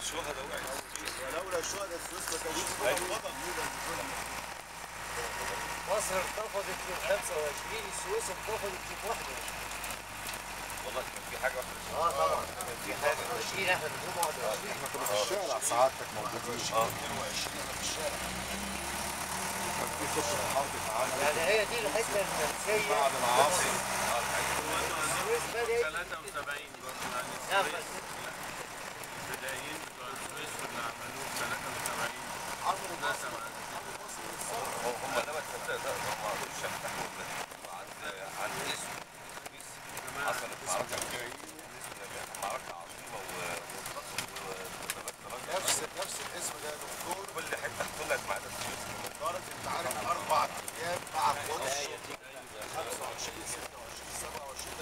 الشهداء وقعت. ولولا الشهداء السويس ما كانتش منفضة. مصر انتفضت في 25، السويس انتفضت في 21. والله كان في حاجه واحده. طبعا كان في حاجه 20، احنا بنقوم 21. احنا كنا في الشارع سعادتك موجودين. 22 انا في الشارع. كان في خطه حرب اتعملت. يعني هي دي الحته النفسيه بعد العاصفه. السويس بدات 73 برضه يعني نعم. البدايين بتوع السويس واللي عملوه في 73 عمرو ناس مصر. هم لما تصدق ده هم مش هيفتحوا عن اسم حصلت معركه عظيمه نفس الاسم ده يا دكتور. كل حته طلعت ما عدا السويس. دارت انت عارف 4 ايام مع قوات الشرطه. 25 26 27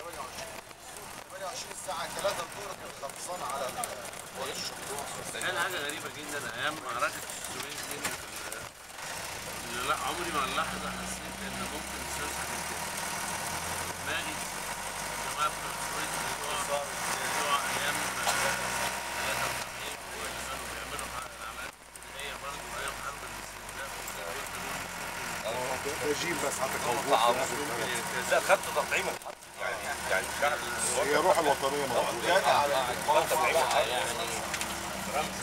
28 الساعه 3 الظهر كان خلصان على قوات الشرطه. كان حاجه غريبه جدا ايام معركه السويس دي اللي لا عمري ما لحظه حسيت ان ممكن السويس هتنتهي. دماغي الجماعه بتوع السويس بتوع ايام 73 هو اللي كانوا بيعملوا العمليات الابتدائيه برضه وايام حرب الاستنزاف ده جيل بس حضرتك موجود. لا خدت تطعيم الحط يعني الشعب هي روح الوطنيه موجوده.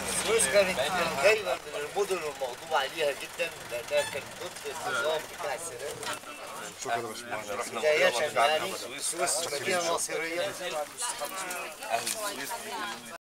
السويس كانت جايبه من المدن المغضوب عليها جدا، لانها كانت ضد النظام بتاع السادات. شكرا يا باشمهندس. رحنا بداية يعني السويس مدينه ناصريه. اهل السويس